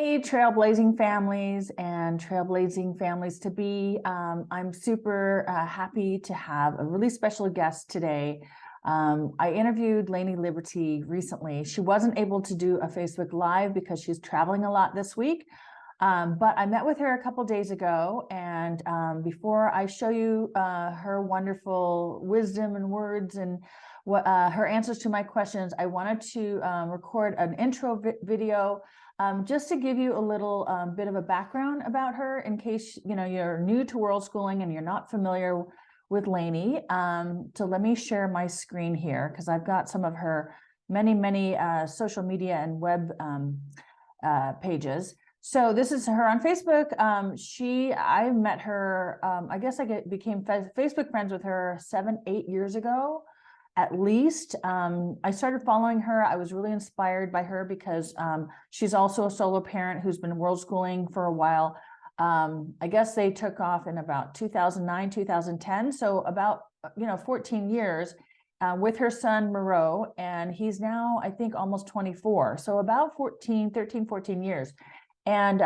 Hey, Trailblazing families and Trailblazing families to be. I'm super happy to have a really special guest today. I interviewed Lainie LIberti recently. She wasn't able to do a Facebook Live because she's traveling a lot this week. But I met with her a couple days ago, and before I show you her wonderful wisdom and words and what her answers to my questions, I wanted to record an intro video just to give you a little bit of a background about her in case you're new to world schooling and you're not familiar with Lainie. So let me share my screen here because I've got some of her many social media and web pages. So this is her on Facebook. I met her, I guess became Facebook friends with her 7-8 years ago, at least. I started following her. I was really inspired by her because she's also a solo parent who's been world schooling for a while. I guess they took off in about 2009, 2010. So about, 14 years with her son, Moreau, and he's now, I think, almost 24. So about 13, 14 years. And,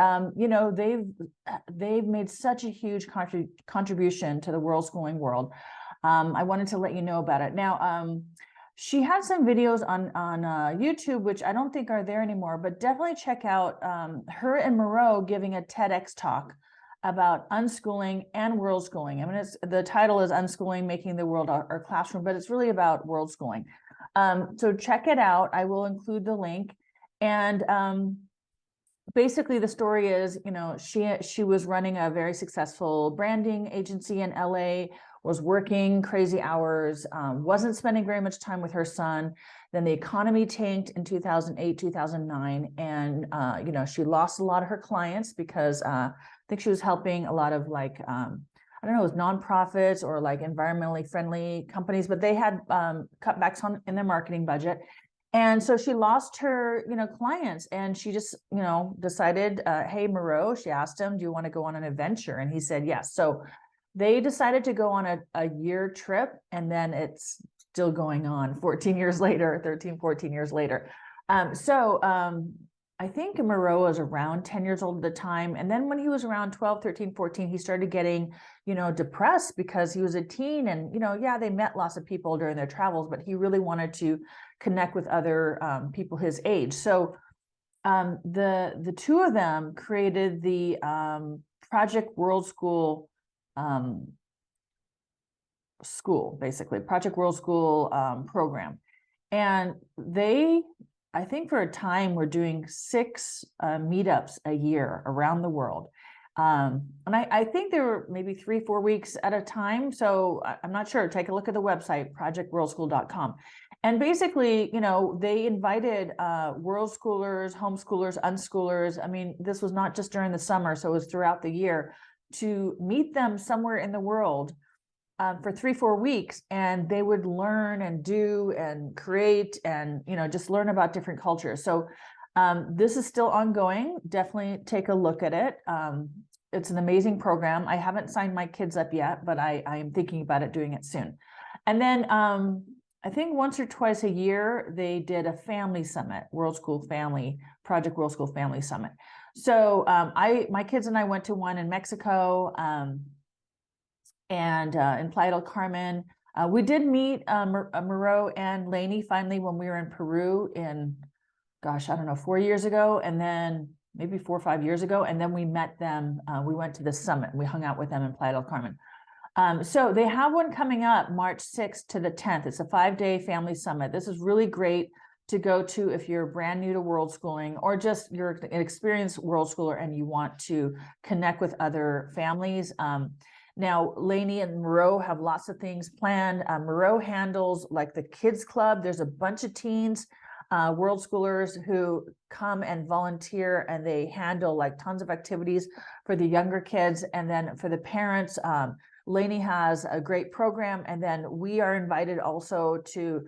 they've made such a huge contribution to the world schooling world. I wanted to let you know about it. Now, she had some videos on YouTube, which I don't think are there anymore, but definitely check out her and Moreau giving a TEDx talk about unschooling and world schooling. I mean, the title is Unschooling, Making the World Our Classroom, but it's really about world schooling. So check it out. I will include the link. And basically the story is, she was running a very successful branding agency in LA, was working crazy hours, wasn't spending very much time with her son. Then the economy tanked in 2008, 2009. And, she lost a lot of her clients because I think she was helping a lot of I don't know, it was nonprofits or like environmentally friendly companies, but they had cutbacks in their marketing budget. And so she lost her, clients, and she just, decided, hey, Moreau, she asked him, do you want to go on an adventure? And he said, yes. So they decided to go on a year trip, and then it's still going on 14 years later, 13, 14 years later. I think Moreau was around 10 years old at the time. And then when he was around 12, 13, 14, he started getting, depressed because he was a teen. And, they met lots of people during their travels, but he really wanted to connect with other people his age. So the two of them created the Project World School basically, Project World School program. And they, I think for a time, we're doing 6 meetups a year around the world. And I think there were maybe 3-4 weeks at a time. So I'm not sure. Take a look at the website, projectworldschool.com. And basically, they invited world schoolers, homeschoolers, unschoolers. I mean, this was not just during the summer, so it was throughout the year, to meet them somewhere in the world for 3-4 weeks, and they would learn and do and create and just learn about different cultures. So this is still ongoing. Definitely take a look at it. It's an amazing program. I haven't signed my kids up yet, but I am thinking about doing it soon. And then I think once or twice a year they did a family summit, Project World School Family Summit. So my kids and I went to one in Mexico. And in Playa del Carmen. We did meet Moreau and Lainie finally when we were in Peru in, gosh, I don't know, 4 years ago, and then maybe 4 or 5 years ago. And then we met them. We went to the summit. We hung out with them in Playa del Carmen. So they have one coming up March 6th to the 10th. It's a 5-day family summit. This is really great to go to if you're brand new to world schooling or just you're an experienced world schooler and you want to connect with other families. Now, Lainie and Moreau have lots of things planned. Moreau handles like the kids club. There's a bunch of teens, world schoolers who come and volunteer, and they handle like tons of activities for the younger kids. And then for the parents, Lainie has a great program. And then we are invited also to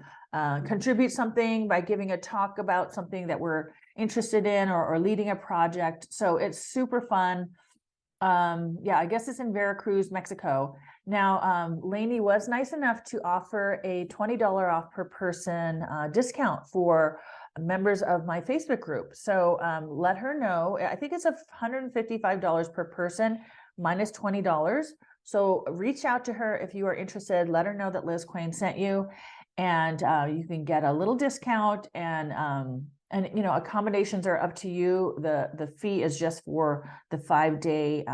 contribute something by giving a talk about something that we're interested in or leading a project. So it's super fun. I guess it's in Veracruz, Mexico. Now, Lainie was nice enough to offer a $20 off per person discount for members of my Facebook group. So let her know. I think it's $155 per person minus $20. So reach out to her if you are interested. Let her know that Liz Quain sent you, and you can get a little discount. And you know, accommodations are up to you. The fee is just for the 5-day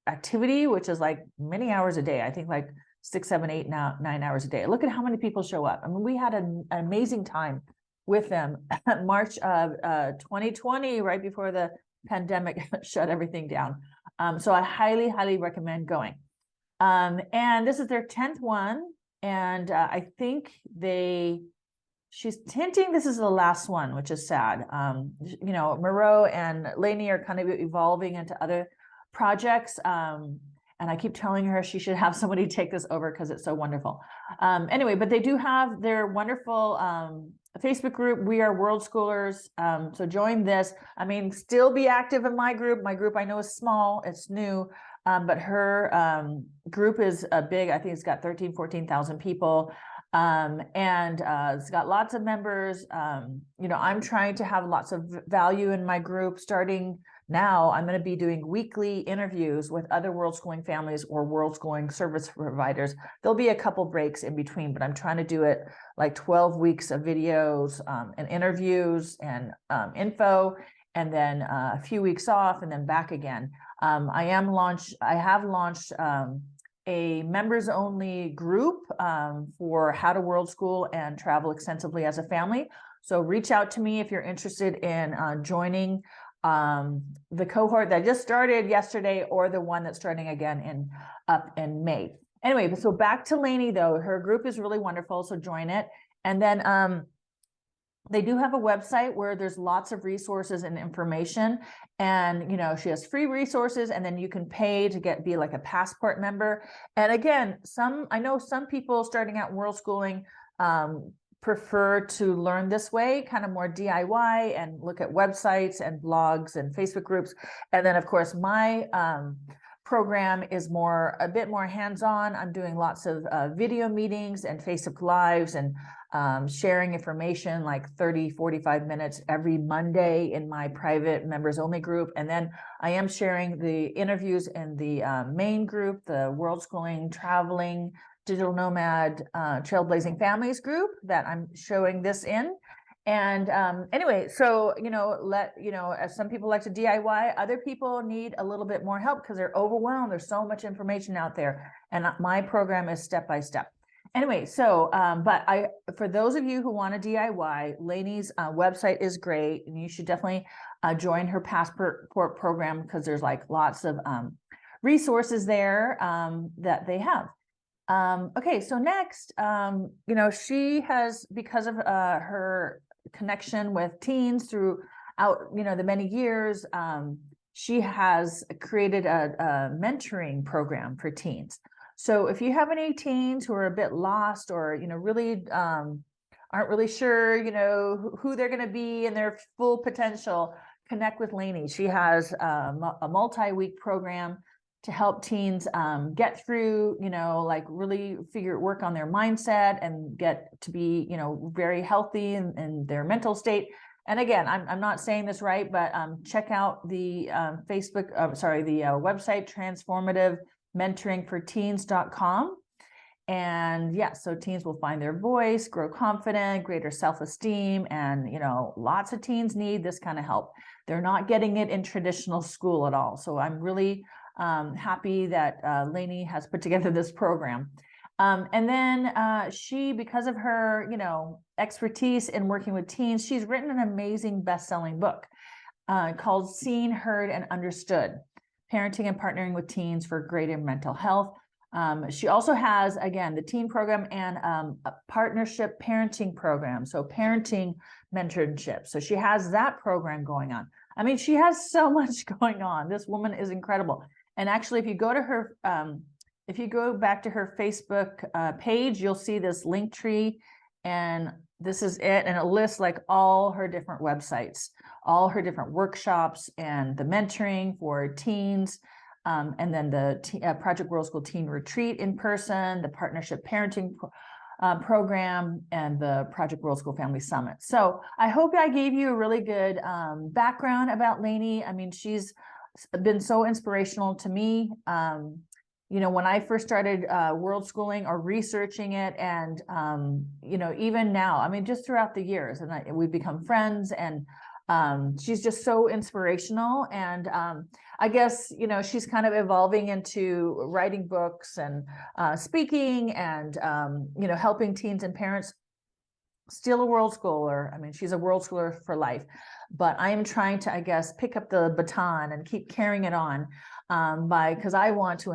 activity, which is like many hours a day. I think like 6, 7, 8, 9 hours a day. Look at how many people show up. I mean, we had an amazing time with them March of 2020, right before the pandemic shut everything down. So I highly recommend going. And this is their 10th one. And I think she's hinting this is the last one, which is sad. You know, Moreau and Lainie are kind of evolving into other projects. And I keep telling her she should have somebody take this over because it's so wonderful. Anyway, but they do have their wonderful Facebook group. We are World Schoolers. So join this. I mean, still be active in my group. My group I know is small, it's new, but her group is big. I think it's got 13,000, 14,000 people. And it's got lots of members. You know, I'm trying to have lots of value in my group. Starting now, I'm going to be doing weekly interviews with other world schooling families or world schooling service providers. There'll be a couple breaks in between, but I'm trying to do it like 12 weeks of videos and interviews and info, and then a few weeks off and then back again. I have launched a members only group for how to world school and travel extensively as a family. So reach out to me if you're interested in joining the cohort that just started yesterday, or the one that's starting again up in May. Anyway, so back to Lainie though, her group is really wonderful, so join it. And then they do have a website where there's lots of resources and information, and you know, she has free resources, and then you can pay to be like a passport member. And again, I know some people starting out world schooling prefer to learn this way, kind of more DIY, and look at websites and blogs and Facebook groups. And then of course my program is a bit more hands-on. I'm doing lots of video meetings and Facebook Lives, and sharing information like 30, 45 minutes every Monday in my private members only group. And then I am sharing the interviews in the main group, the World Schooling, Traveling, Digital Nomad, Trailblazing Families group that I'm showing this in. And anyway, so, you know, as some people like to DIY, other people need a little bit more help because they're overwhelmed. There's so much information out there. And my program is step-by-step. Anyway, so, but for those of you who want to DIY, Lainie's website is great, and you should definitely join her passport program, because there's like lots of resources there that they have. Okay, so next, you know, she has, because of her connection with teens throughout, you know, the many years, she has created a mentoring program for teens. So if you have any teens who are a bit lost, or, you know, really aren't really sure, you know, who they're going to be and their full potential, connect with Lainie. She has a multi-week program to help teens get through, you know, like really work on their mindset and get to be, you know, very healthy in their mental state. And again, I'm not saying this right, but check out the website, transformativementoringforteens.com. And yeah, so teens will find their voice, grow confident, greater self-esteem, and, you know, lots of teens need this kind of help. They're not getting it in traditional school at all. So I'm really happy that Lainie has put together this program. And then she, because of her, you know, expertise in working with teens, she's written an amazing best-selling book called Seen, Heard, and Understood: Parenting and Partnering with Teens for Greater Mental Health. She also has, again, the teen program and a partnership parenting program, so parenting mentorship. So she has that program going on. I mean, she has so much going on. This woman is incredible. And actually, if you go to her, if you go back to her Facebook page, you'll see this link tree, and this is it. And it lists like all her different websites, all her different workshops, and the mentoring for teens, and then the Project World School Teen Retreat in person, the partnership parenting program and the Project World School Family Summit. So I hope I gave you a really good background about Lainie. I mean, she's been so inspirational to me. You know, when I first started world schooling or researching it, and you know, even now, I mean, just throughout the years, and we've become friends, and she's just so inspirational. And I guess, you know, she's kind of evolving into writing books and speaking, and you know, helping teens and parents. Still a world schooler. I mean, she's a world schooler for life, but I am trying to, I guess, pick up the baton and keep carrying it on because I want to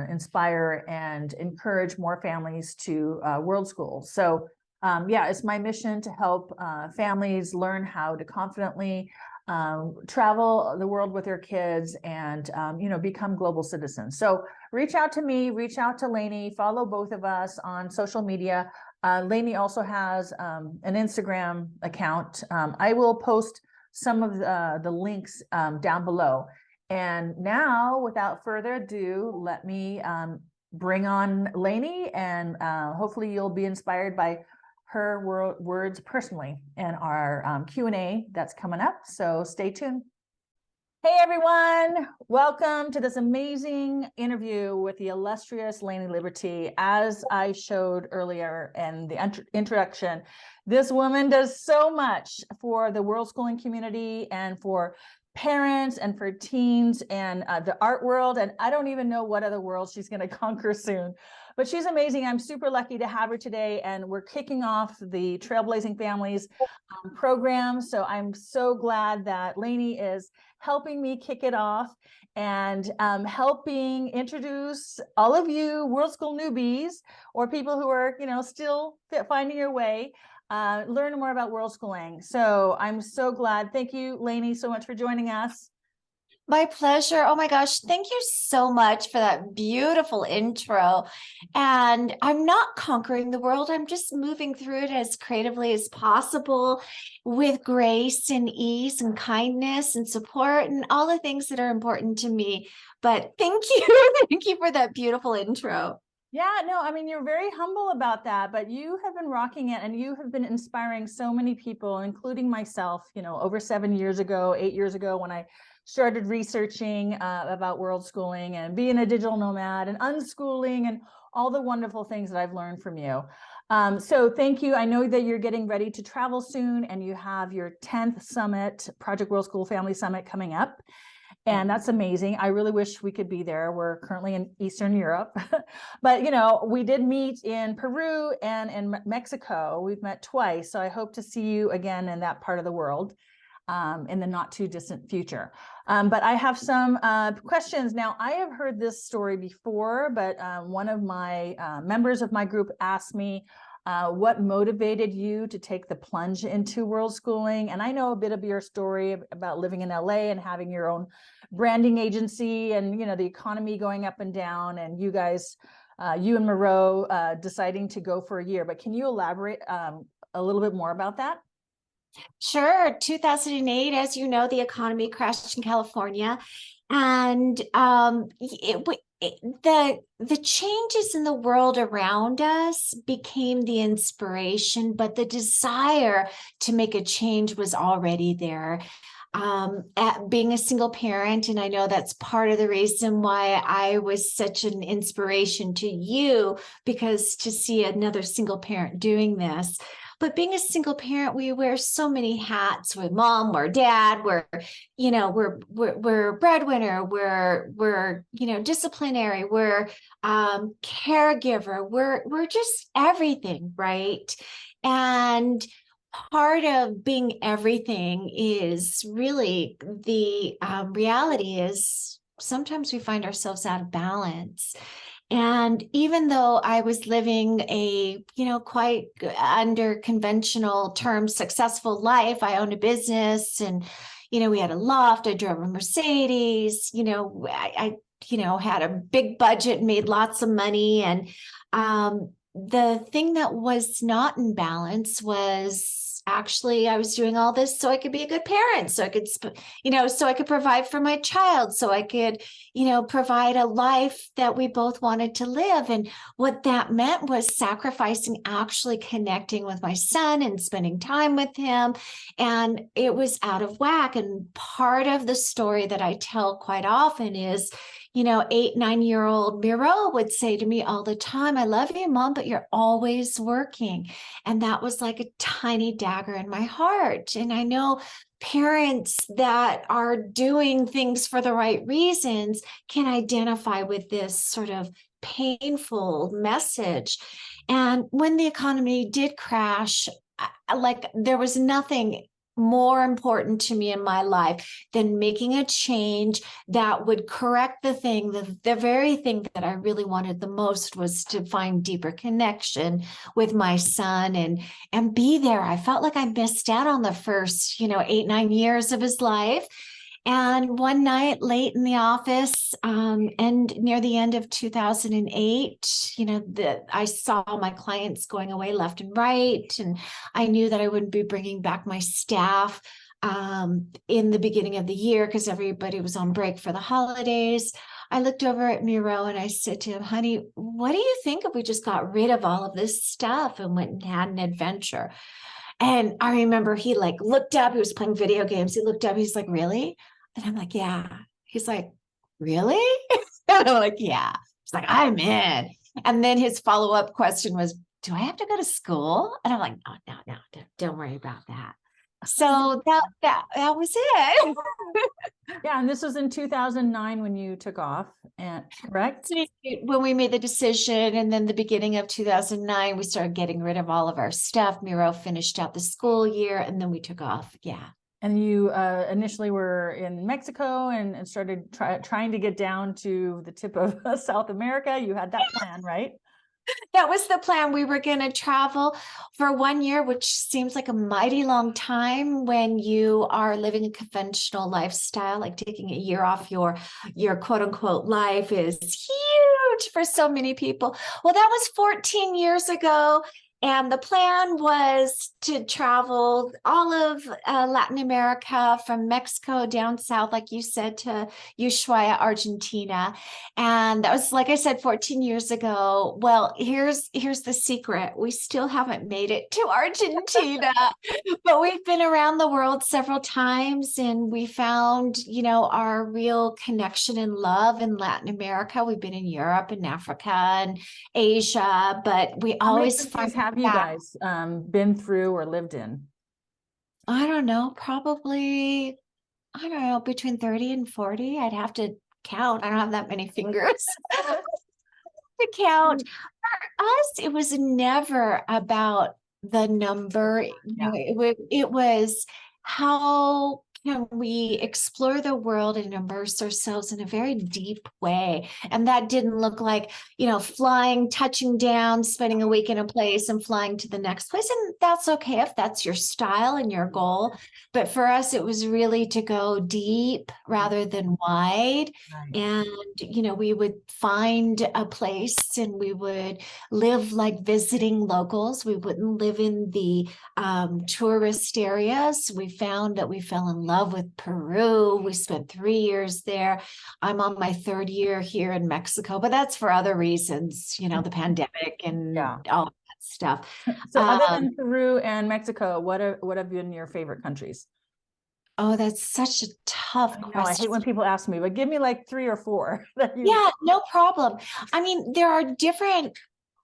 inspire and encourage more families to world school. So yeah, it's my mission to help families learn how to confidently travel the world with their kids, and you know, become global citizens. So reach out to me, reach out to Lainie, follow both of us on social media. Lainie also has an Instagram account. I will post some of the links down below. And now, without further ado, let me bring on Lainie, and hopefully you'll be inspired by her words personally in our Q&A that's coming up. So stay tuned. Hey everyone, welcome to this amazing interview with the illustrious Lainie LIberti. As I showed earlier in the introduction, this woman does so much for the world schooling community and for parents and for teens and the art world. And I don't even know what other world she's going to conquer soon, but she's amazing. I'm super lucky to have her today. And we're kicking off the Trailblazing Families program. So I'm so glad that Lainie is helping me kick it off and helping introduce all of you world school newbies, or people who are, you know, still finding your way, learn more about world schooling. So I'm so glad. Thank you, Lainie, so much for joining us. My pleasure. Oh my gosh. Thank you so much for that beautiful intro. And I'm not conquering the world. I'm just moving through it as creatively as possible, with grace and ease and kindness and support and all the things that are important to me. But thank you. Thank you for that beautiful intro. Yeah, no, I mean, you're very humble about that, but you have been rocking it, and you have been inspiring so many people, including myself, you know, over 7 years ago, 8 years ago, when I started researching about world schooling and being a digital nomad and unschooling and all the wonderful things that I've learned from you. So thank you. I know that you're getting ready to travel soon, and you have your 10th summit, Project World School Family Summit, coming up. And that's amazing. I really wish we could be there. We're currently in Eastern Europe, but you know, we did meet in Peru and in Mexico. We've met twice. So I hope to see you again in that part of the world in the not too distant future. But I have some questions. Now, I have heard this story before, but one of my members of my group asked me, what motivated you to take the plunge into world schooling? And I know a bit of your story about living in LA and having your own branding agency, and, you know, the economy going up and down, and you guys, you and Moreau deciding to go for a year. But can you elaborate a little bit more about that? Sure. 2008, as you know, the economy crashed in California, and the changes in the world around us became the inspiration, but the desire to make a change was already there. At being a single parent, and I know that's part of the reason why I was such an inspiration to you, because to see another single parent doing this. But being a single parent, we wear so many hats. We're mom, we're dad, we're breadwinner, we're you know, disciplinary, we're caregiver, we're just everything, right? And part of being everything is really the reality is sometimes we find ourselves out of balance. And even though I was living a, you know, quite under conventional terms, successful life, I owned a business, and, you know, we had a loft, I drove a Mercedes, you know, I you know, had a big budget, made lots of money. And the thing that was not in balance was actually, I was doing all this so I could be a good parent, so I could, so I could provide for my child, so I could, provide a life that we both wanted to live. And what that meant was sacrificing actually connecting with my son and spending time with him. And it was out of whack. And part of the story that I tell quite often is, 8, 9-year-old Miro would say to me all the time, I love you, Mom, but you're always working. And that was like a tiny dagger in my heart. And I know parents that are doing things for the right reasons can identify with this sort of painful message. And when the economy did crash, there was nothing more important to me in my life than making a change that would correct the very thing that I really wanted the most, was to find deeper connection with my son and be there. I felt like I missed out on the first, 8, 9 years of his life. And one night late in the office, and near the end of 2008, I saw my clients going away left and right. And I knew that I wouldn't be bringing back my staff in the beginning of the year because everybody was on break for the holidays. I looked over at Miro and I said to him, honey, what do you think if we just got rid of all of this stuff and went and had an adventure? And I remember he looked up, he was playing video games. He looked up, he's like, really? And I'm like, yeah. He's like, really? And I'm like, yeah. He's like, I'm in. And then his follow-up question was, do I have to go to school? And I'm like, no, don't worry about that. So that was it. Yeah, and this was in 2009 when you took off, and correct? When we made the decision, and then the beginning of 2009, we started getting rid of all of our stuff. Miro finished out the school year, and then we took off. Yeah. And you initially were in Mexico and started trying to get down to the tip of South America. You had that plan, right? That was the plan. We were going to travel for 1 year, which seems like a mighty long time when you are living a conventional lifestyle. Like taking a year off your quote unquote life is huge for so many people. Well, that was 14 years ago. And the plan was to travel all of Latin America, from Mexico down south, like you said, to Ushuaia, Argentina. And that was, like I said, 14 years ago. Well, here's the secret. We still haven't made it to Argentina, but we've been around the world several times, and we found, our real connection and love in Latin America. We've been in Europe and Africa and Asia, but we always find. Have you guys been through or lived in? I don't know, probably, between 30 and 40. I'd have to count. I don't have that many fingers to count. For us, it was never about the number. It was how can we explore the world and immerse ourselves in a very deep way. And that didn't look like, flying, touching down, spending a week in a place and flying to the next place. And that's okay if that's your style and your goal. But for us, it was really to go deep rather than wide. Right. And, we would find a place and we would live like visiting locals. We wouldn't live in the tourist areas. We found that we fell in love with Peru. We spent 3 years there. I'm on my 3rd year here in Mexico, but that's for other reasons, the pandemic and all that stuff. So other than Peru and Mexico, what have been your favorite countries? Oh, that's such a tough question. I hate when people ask me, but give me like 3 or 4. Yeah, no problem. I mean, there are different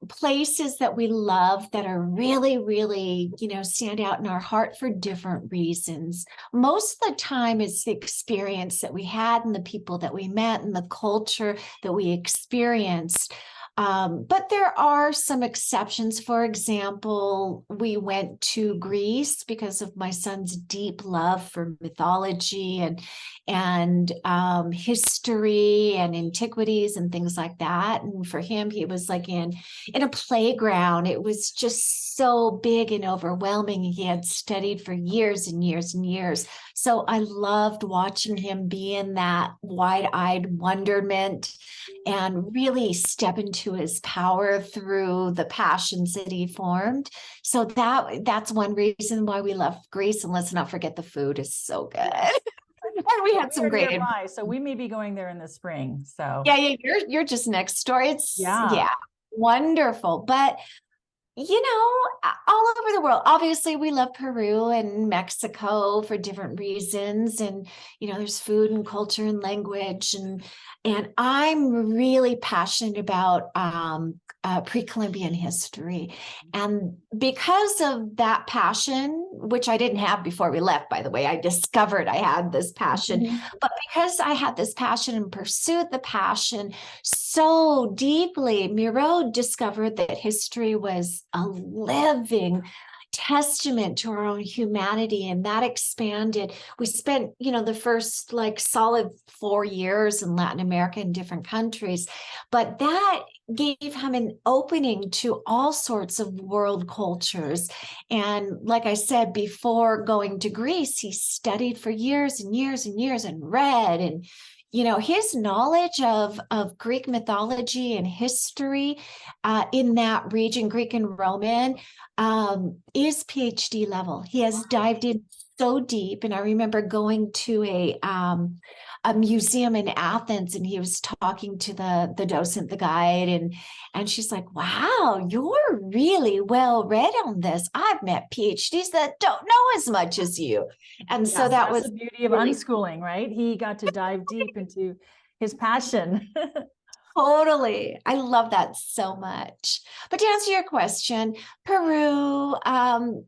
places that we love that are really, really, stand out in our heart for different reasons. Most of the time it's the experience that we had and the people that we met and the culture that we experienced. But there are some exceptions. For example, we went to Greece because of my son's deep love for mythology and history and antiquities and things like that. And for him, he was like in a playground. It was just so big and overwhelming. He had studied for years and years and years. So I loved watching him be in that wide-eyed wonderment and really step into to his power through the passions that he formed. So that's one reason why we love Greece. And let's not forget the food is so good. And we had some great nearby, so we may be going there in the spring. So yeah, you're just next door. It's yeah, wonderful. But you know, all over the world. Obviously, we love Peru and Mexico for different reasons. And, you know, there's food and culture and language. And I'm really passionate about pre-Columbian history. And because of that passion, which I didn't have before we left, by the way, I discovered I had this passion. But because I had this passion and pursued the passion so deeply, Miro discovered that history was a living testament to our own humanity, and that expanded. We spent, you know, the first like solid 4 years in Latin America in different countries, but that gave him an opening to all sorts of world cultures. And like I said, before going to Greece, he studied for years and years and years and read, and you know, his knowledge of Greek mythology and history in that region, Greek and Roman, is PhD level. He has dived in so deep. And I remember going to a museum in Athens, and he was talking to the docent, the guide, and she's like, wow, you're really well read on this. I've met PhDs that don't know as much as you. And so that was the beauty of unschooling, right? He got to dive deep into his passion. Totally. I love that so much. But to answer your question, Peru,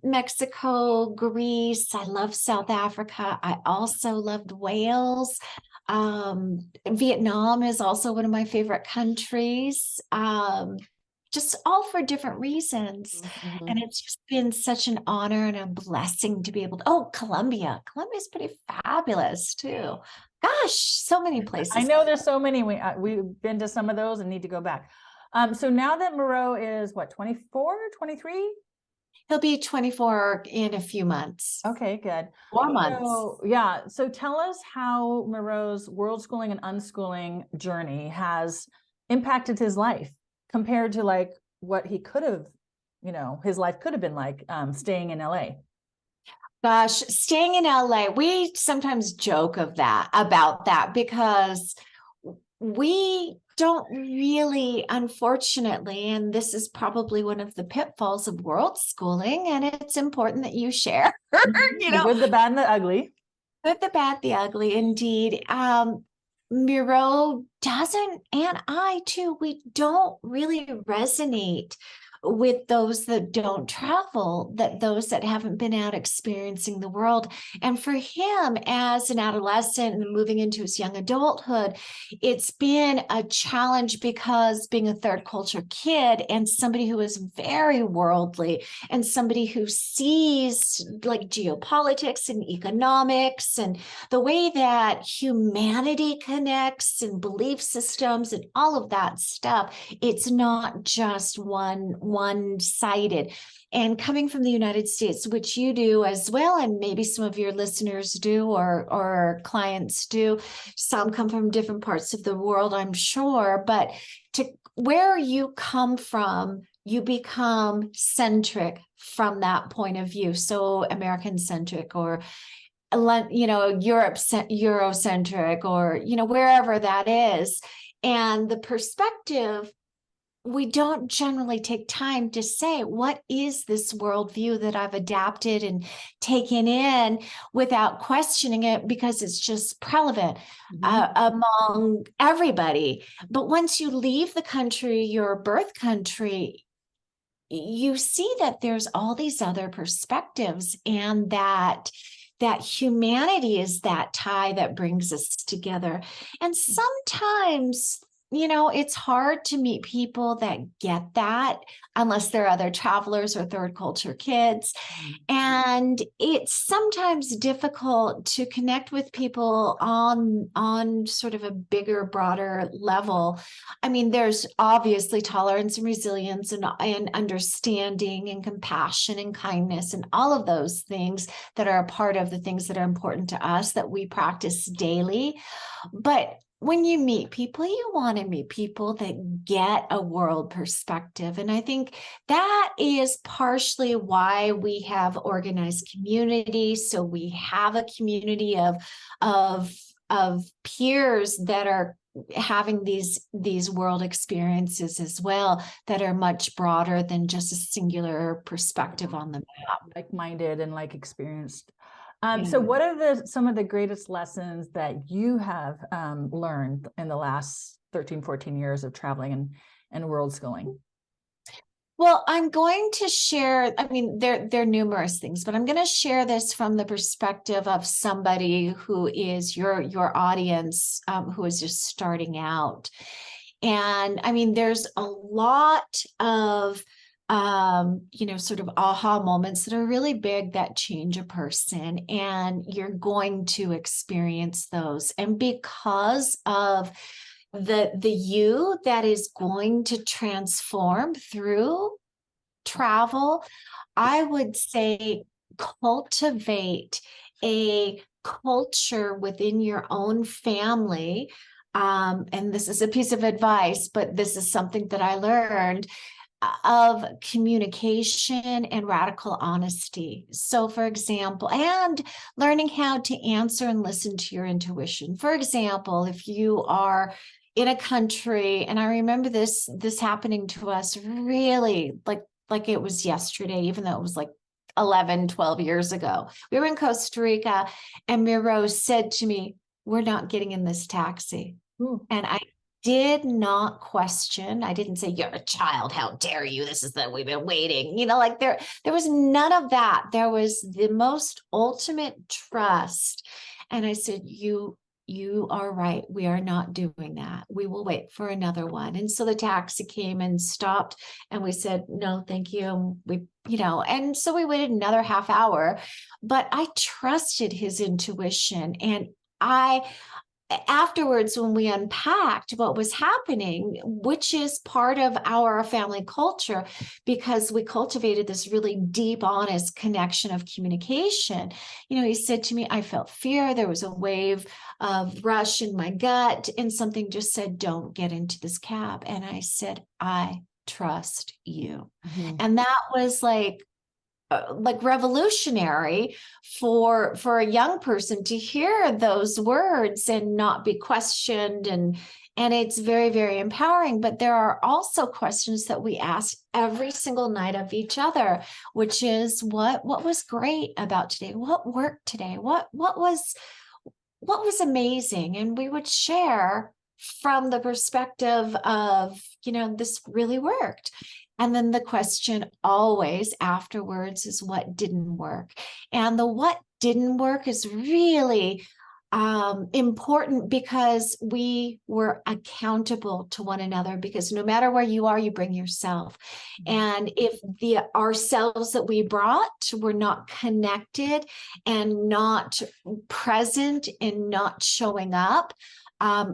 Mexico, Greece, I love South Africa. I also loved Wales. Vietnam is also one of my favorite countries. Just all for different reasons. And it's just been such an honor and a blessing to be able to, Colombia. Colombia's pretty fabulous too. Gosh, so many places. I know there's so many. We've been to some of those and need to go back. So now that Moreau is what, 24, 23? He'll be 24 in a few months. Okay, good. 4 months. So, yeah. So tell us how Moreau's world schooling and unschooling journey has impacted his life compared to like what he could have, you know, his life could have been like staying in LA. Gosh, staying in LA, we sometimes joke about that because we don't really, unfortunately, and this is probably one of the pitfalls of world schooling, and it's important that you share, you know, the good, the bad, and the ugly. Good, the bad, the ugly, indeed. Miro doesn't, and I too, we don't really resonate with those that don't travel, that those that haven't been out experiencing the world. And for him as an adolescent and moving into his young adulthood, it's been a challenge because being a third culture kid and somebody who is very worldly and somebody who sees like geopolitics and economics and the way that humanity connects and belief systems and all of that stuff, it's not just one-sided. And coming from the United States, which you do as well, and maybe some of your listeners do or clients do, some come from different parts of the world, I'm sure, but to where you come from, you become centric from that point of view. So American centric, or you know, Eurocentric, or you know, wherever that is. And the perspective, we don't generally take time to say, what is this worldview that I've adapted and taken in without questioning it, because it's just prevalent among everybody. But once you leave the country, your birth country, you see that there's all these other perspectives, and that humanity is that tie that brings us together. And sometimes, you know, it's hard to meet people that get that unless they're other travelers or third culture kids. And it's sometimes difficult to connect with people on sort of a bigger, broader level. I mean, there's obviously tolerance and resilience and understanding and compassion and kindness and all of those things that are a part of the things that are important to us that we practice daily. But when you meet people, you want to meet people that get a world perspective. And I think that is partially why we have organized communities. So we have a community of peers that are having these world experiences as well, that are much broader than just a singular perspective on the map. Like-minded and like experienced. Yeah. So what are some of the greatest lessons that you have learned in the last 13, 14 years of traveling and world schooling? Well, I'm going to share, I mean, there are numerous things, but I'm going to share this from the perspective of somebody who is your audience, who is just starting out. And I mean, there's a lot of, sort of aha moments that are really big that change a person, and you're going to experience those. And because of the you that is going to transform through travel, I would say cultivate a culture within your own family. And this is a piece of advice, but this is something that I learned, of communication and radical honesty. So, for example, and learning how to answer and listen to your intuition. For example, if you are in a country, and I remember this happening to us really like it was yesterday, even though it was like 11, 12 years ago. We were in Costa Rica, and Miro said to me, "We're not getting in this taxi." Ooh. And I did not question. I didn't say, "You're a child, how dare you? This is that we've been waiting." Like there was none of that. There was the most ultimate trust. And I said, you are right. We are not doing that. We will wait for another one. And so the taxi came and stopped, and we said, "No, thank you." And so we waited another half hour, but I trusted his intuition. And afterwards, when we unpacked what was happening, which is part of our family culture, because we cultivated this really deep, honest connection of communication, he said to me, "I felt fear. There was a wave of rush in my gut, and something just said, 'Don't get into this cab.'" And I said, "I trust you." Mm-hmm. And that was like revolutionary for a young person to hear those words and not be questioned, and it's very, very empowering. But there are also questions that we ask every single night of each other, which is what was great about today, what worked today, what was amazing. And we would share from the perspective of, this really worked. And then the question always afterwards is what didn't work. And the what didn't work is really important, because we were accountable to one another, because no matter where you are, you bring yourself. And if the ourselves that we brought were not connected and not present and not showing up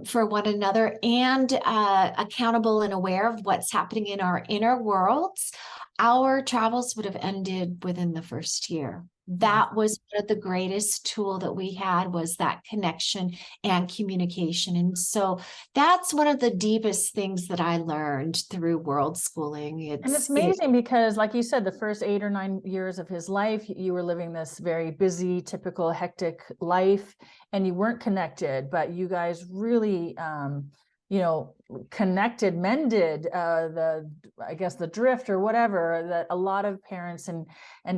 for one another, and accountable and aware of what's happening in our inner worlds, our travels would have ended within the first year. That was the greatest tool that we had, was that connection and communication. And so that's one of the deepest things that I learned through world schooling. And it's amazing because, like you said, the first 8 or 9 years of his life, you were living this very busy, typical, hectic life, and you weren't connected, but you guys really, connected, mended the drift or whatever that a lot of parents and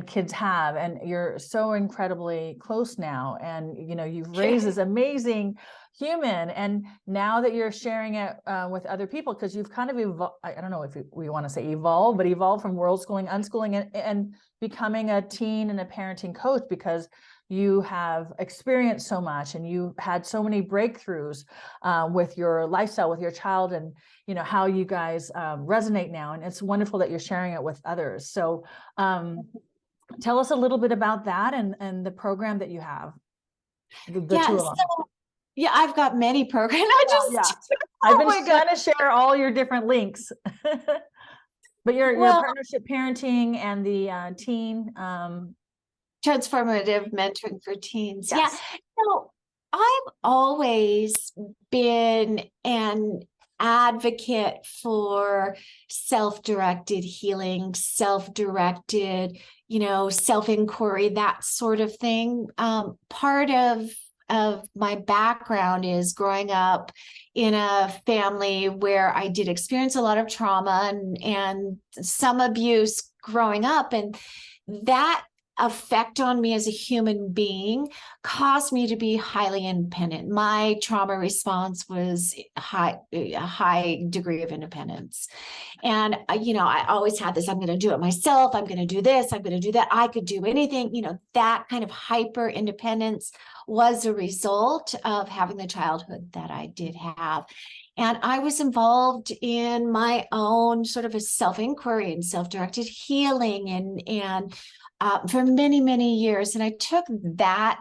kids have. And you're so incredibly close now. And, you've raised this amazing human. And now that you're sharing it with other people, because you've kind of evolved, I don't know if we want to say evolve, but evolved from world schooling, unschooling, and becoming a teen and a parenting coach, because you have experienced so much and you had so many breakthroughs with your lifestyle, with your child, and how you guys resonate now. And it's wonderful that you're sharing it with others. So tell us a little bit about that and the program that you have. The two of them. Yeah, I've got many programs. I've been trying to share all your different links. But your partnership parenting and the teen transformative mentoring for teens. Yes. Yeah. So I've always been an advocate for self-directed healing, self-directed, self-inquiry, that sort of thing. Part of my background is growing up in a family where I did experience a lot of trauma and some abuse growing up, and that effect on me as a human being caused me to be highly independent. My trauma response was a high degree of independence. And, I always had this, I'm going to do it myself. I'm going to do this. I'm going to do that. I could do anything, that kind of hyper independence was a result of having the childhood that I did have. And I was involved in my own sort of a self-inquiry and self-directed healing and for many, many years. And I took that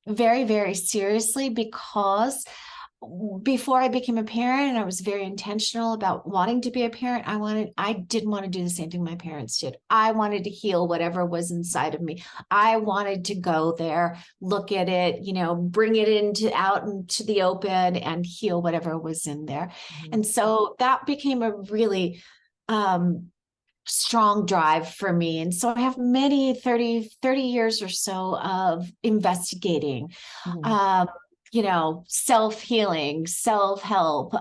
very, very seriously because before I became a parent, and I was very intentional about wanting to be a parent, I didn't want to do the same thing my parents did. I wanted to heal whatever was inside of me. I wanted to go there, look at it, bring it out into the open and heal whatever was in there. Mm-hmm. And so that became a really strong drive for me. And so I have many 30 years or so of investigating, self-healing, self-help,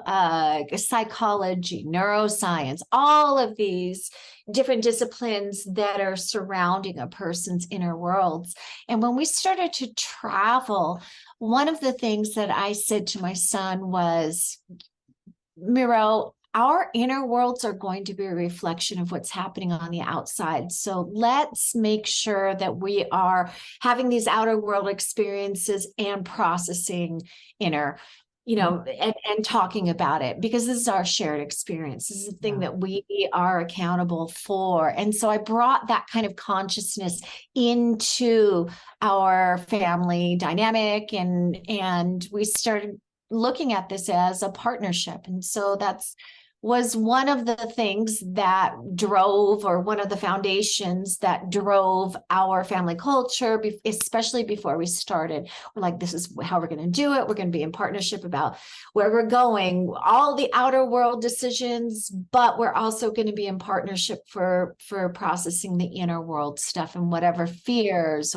psychology, neuroscience, all of these different disciplines that are surrounding a person's inner worlds. And when we started to travel, one of the things that I said to my son was, Miro, our inner worlds are going to be a reflection of what's happening on the outside. So let's make sure that we are having these outer world experiences and processing inner, and talking about it, because this is our shared experience. This is the thing that we are accountable for. And so I brought that kind of consciousness into our family dynamic, and we started looking at this as a partnership. And so was one of the things that drove, or one of the foundations that drove our family culture, especially before we started. We're like, this is how we're going to do it. We're going to be in partnership about where we're going, all the outer world decisions, but we're also going to be in partnership for processing the inner world stuff, and whatever fears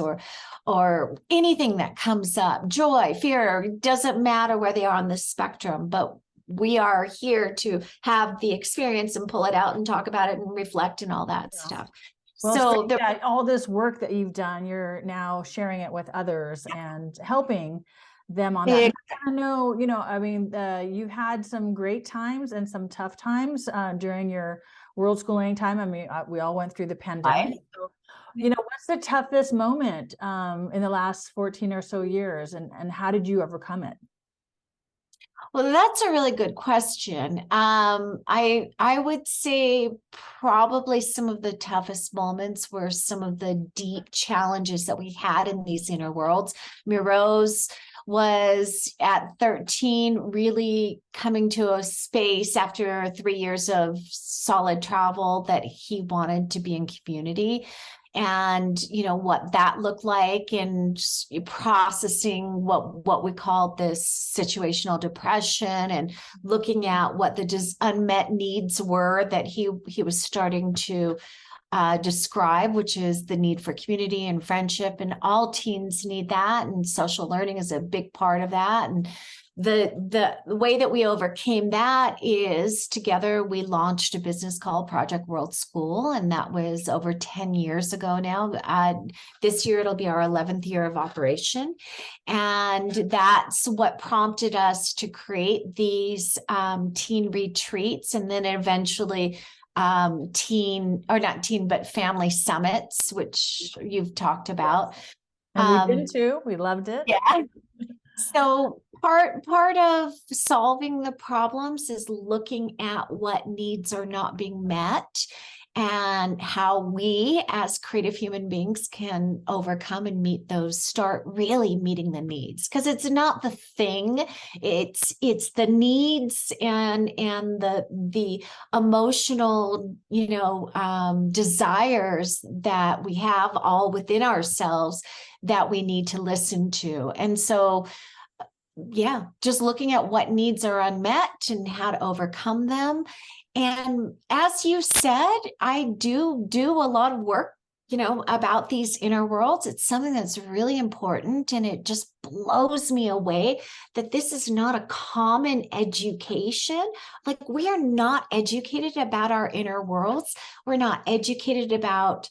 or anything that comes up, joy, fear, doesn't matter where they are on the spectrum, but we are here to have the experience and pull it out and talk about it and reflect and all that stuff. Well, so all this work that you've done, you're now sharing it with others and helping them on that. I know, you've had some great times and some tough times during your Worldschooling time. I mean, we all went through the pandemic. So, what's the toughest moment in the last 14 or so years, and how did you overcome it? Well, that's a really good question. I would say probably some of the toughest moments were some of the deep challenges that we had in these inner worlds. Miro's was at 13 really coming to a space after 3 years of solid travel that he wanted to be in community. And what that looked like, and processing what we called this situational depression, and looking at what the unmet needs were that he was starting to describe, which is the need for community and friendship, and all teens need that, and social learning is a big part of that. And the way that we overcame that is together we launched a business called Project World School, and that was over 10 years ago now. This year it'll be our 11th year of operation, and that's what prompted us to create these teen retreats, and then eventually family summits, which you've talked about. And we did too. We loved it. Yeah. So part of solving the problems is looking at what needs are not being met, and how we as creative human beings can overcome and meet those, start really meeting the needs. Because it's not the thing, it's the needs and the emotional, desires that we have all within ourselves that we need to listen to. And so yeah, just looking at what needs are unmet and how to overcome them. And as you said, I do a lot of work, about these inner worlds. It's something that's really important. And it just blows me away that this is not a common education. Like, we are not educated about our inner worlds. We're not educated about,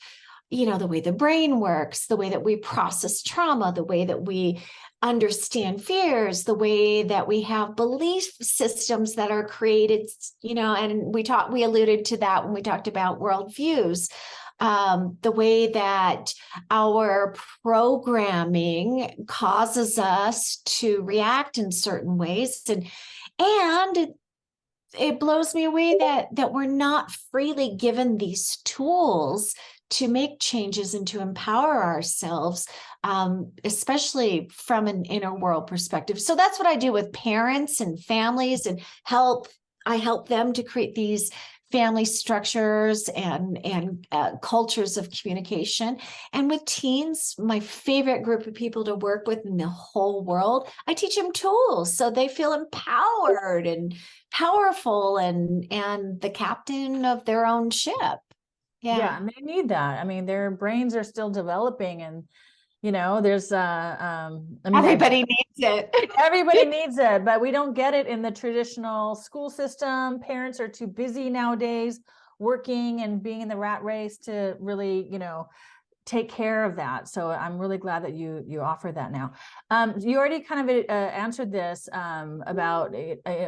the way the brain works, the way that we process trauma, the way that we understand fears, the way that we have belief systems that are created, and we alluded to that when we talked about worldviews. The way that our programming causes us to react in certain ways, and it blows me away that we're not freely given these tools to make changes and to empower ourselves, especially from an inner world perspective. So that's what I do with parents and families, and I help them to create these family structures and cultures of communication. And with teens, my favorite group of people to work with in the whole world, I teach them tools so they feel empowered and powerful and the captain of their own ship. Yeah, and they need that. I mean, their brains are still developing, and there's Everybody needs it. Everybody needs it, but we don't get it in the traditional school system. Parents are too busy nowadays working and being in the rat race to really, take care of that. So I'm really glad that you offer that now. You already kind of answered this about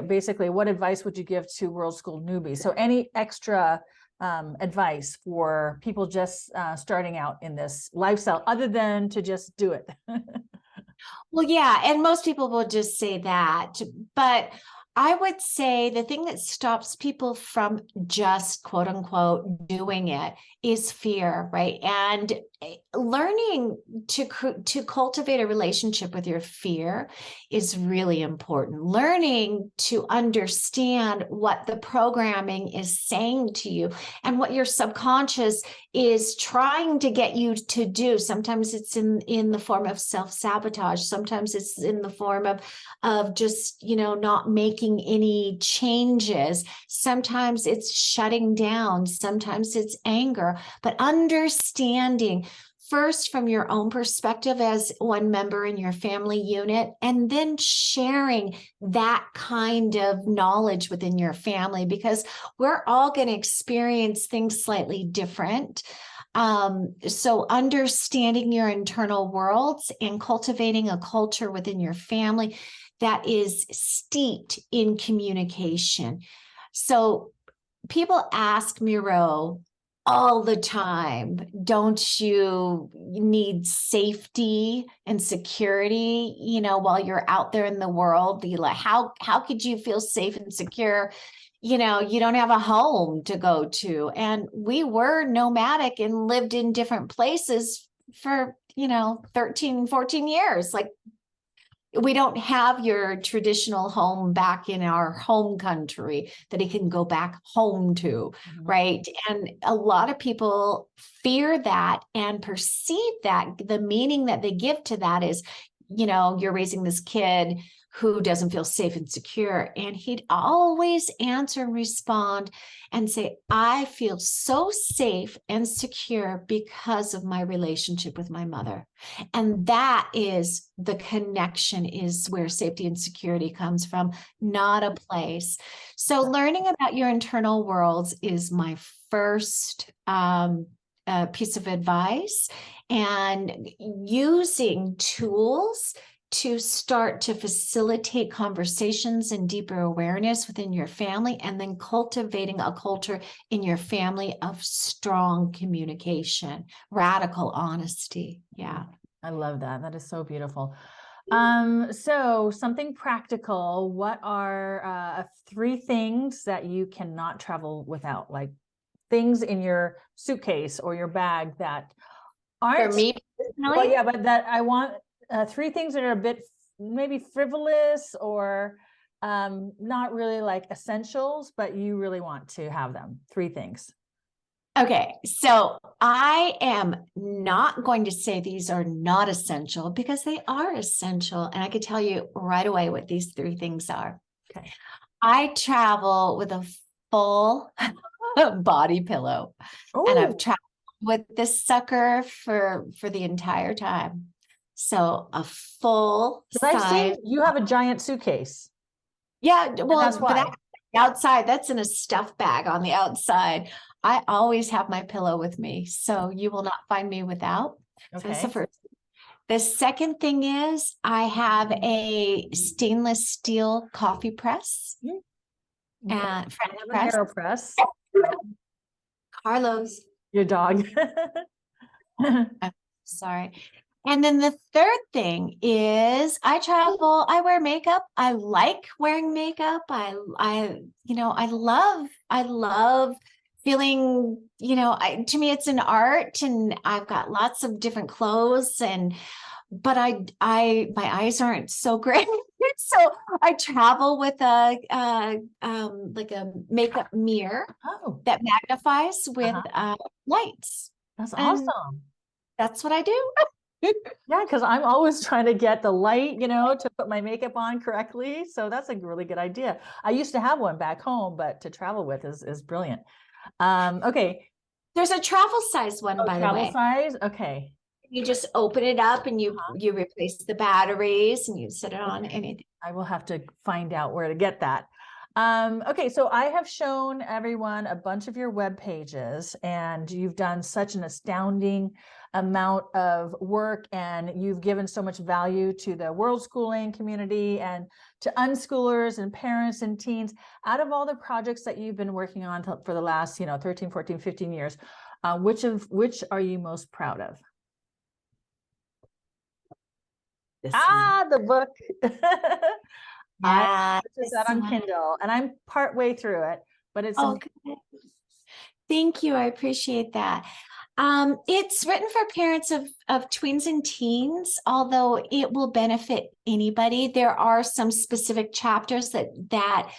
basically what advice would you give to World School newbies? So any extra advice for people just starting out in this lifestyle other than to just do it? Well, yeah, and most people will just say that, but I would say the thing that stops people from just quote unquote doing it is fear, right? And learning to cultivate a relationship with your fear is really important. Learning to understand what the programming is saying to you and what your subconscious is trying to get you to do. Sometimes it's in the form of self-sabotage. Sometimes it's in the form of just, not making any changes. Sometimes it's shutting down. Sometimes it's anger, but understanding first from your own perspective as one member in your family unit, and then sharing that kind of knowledge within your family, because we're all going to experience things slightly different. So understanding your internal worlds and cultivating a culture within your family that is steeped in communication. So people ask me, Ro, all the time, don't you need safety and security, while you're out there in the world? Like, how could you feel safe and secure? You don't have a home to go to. And we were nomadic and lived in different places for, 13, 14 years. Like, we don't have your traditional home back in our home country that he can go back home to, right? And a lot of people fear that and perceive that the meaning that they give to that is, you're raising this kid who doesn't feel safe and secure. And he'd always answer and respond and say, I feel so safe and secure because of my relationship with my mother. And that is the connection, is where safety and security comes from, not a place. So learning about your internal worlds is my first piece of advice, and using tools to start to facilitate conversations and deeper awareness within your family, and then cultivating a culture in your family of strong communication, radical honesty. Yeah. I love that. That is so beautiful. So something practical, what are 3 things that you cannot travel without, like things in your suitcase or your bag that aren't, For me well, personally, yeah, but that I want 3 things that are a bit maybe frivolous or not really like essentials, but you really want to have them. 3 things. Okay, so I am not going to say these are not essential because they are essential. And I could tell you right away what these three things are. Okay. I travel with a full body pillow, and I've Oh, traveled with this sucker for the entire time. So a full I've size. seen you have a giant suitcase, Yeah, and that's well, but why. that's outside, that's in a stuff bag on the outside. I always have my pillow with me, so you will not find me without. So that's the Okay. first. The second thing is I have a stainless steel coffee press Mm, okay. and I French have an press. AeroPress. Carlos, Your dog. I'm sorry. And then the third thing is I travel, I wear makeup. I like wearing makeup. I love feeling, to me it's an art, and I've got lots of different clothes, but my eyes aren't so great. So I travel with like a makeup mirror Oh, that magnifies with uh-huh. lights. That's And awesome. that's what I do. Yeah, because I'm always trying to get the light, to put my makeup on correctly. So that's a really good idea. I used to have one back home, but to travel with is brilliant. Okay. There's a travel size one, Oh, by the travel way. size. Okay. You just open it up and you Uh-huh. you replace the batteries and you set it on Okay. anything. I will have to find out where to get that. Okay, so I have shown everyone a bunch of your web pages, and you've done such an astounding amount of work, and you've given so much value to the Worldschooling community and to unschoolers and parents and teens. Out of all the projects that you've been working on for the last, 13, 14, 15 years, which are you most proud of? This one. The book. I Yeah, purchased this that on one. Kindle, and I'm part way through it, but it's Oh, good. Thank you. I appreciate that. It's written for parents of tweens and teens, although it will benefit anybody. There are some specific chapters that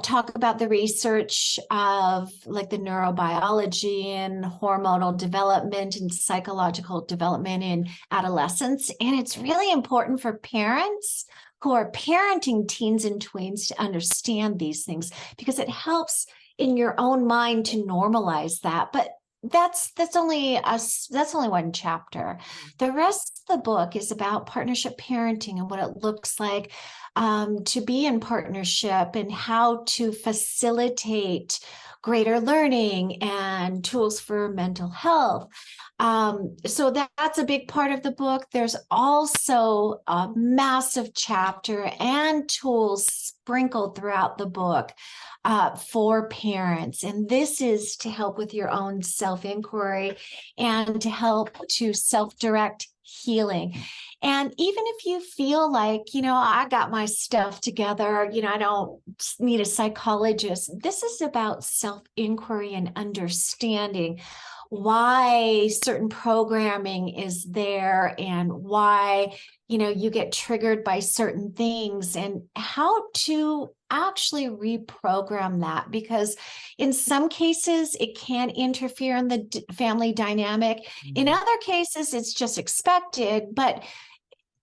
talk about the research of like the neurobiology and hormonal development and psychological development in adolescence. And it's really important for parents who are parenting teens and tweens to understand these things, because it helps in your own mind to normalize that. But that's only one chapter. The rest of the book is about partnership parenting and what it looks like to be in partnership, and how to facilitate greater learning and tools for mental health. So that's a big part of the book. There's also a massive chapter and tools sprinkled throughout the book for parents. And this is to help with your own self-inquiry and to help to self-direct healing. And even if you feel like, I got my stuff together, I don't need a psychologist, this is about self-inquiry and understanding why certain programming is there, and why you get triggered by certain things, and how to actually reprogram that, because in some cases it can interfere in the family dynamic. In other cases it's just expected. But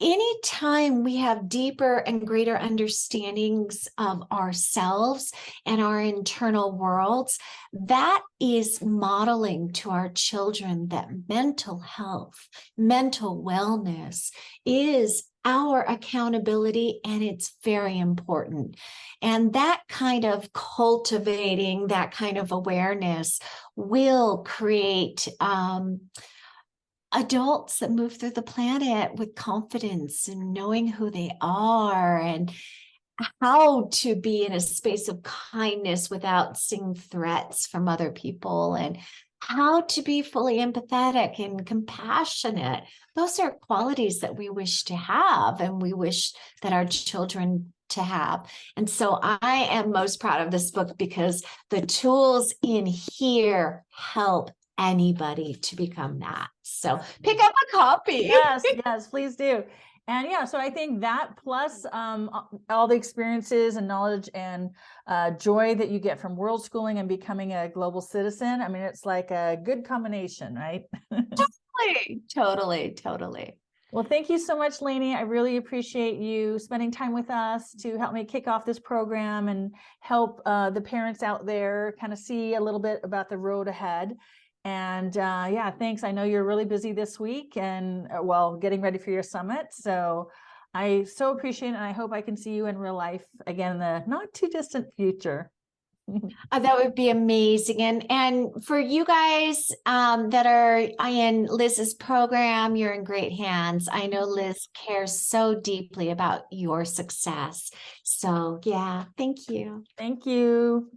anytime we have deeper and greater understandings of ourselves and our internal worlds, that is modeling to our children that mental health, mental wellness is our accountability, and it's very important. And that kind of cultivating that kind of awareness will create adults that move through the planet with confidence and knowing who they are, and how to be in a space of kindness without seeing threats from other people, and how to be fully empathetic and compassionate. Those are qualities that we wish to have, and we wish that our children to have. And so I am most proud of this book because the tools in here help anybody to become that. So pick up a copy. Yes, yes, please do. And yeah, so I think that plus all the experiences and knowledge and joy that you get from world schooling and becoming a global citizen, I mean, it's like a good combination, right? Totally. Well, thank you so much, Lainie. I really appreciate you spending time with us to help me kick off this program and help the parents out there kind of see a little bit about the road ahead. And yeah, thanks. I know you're really busy this week and well, getting ready for your summit. So I so appreciate it. And I hope I can see you in real life again in the not too distant future. That would be amazing. And for you guys that are in Liz's program, you're in great hands. I know Liz cares so deeply about your success. So yeah, thank you. Thank you.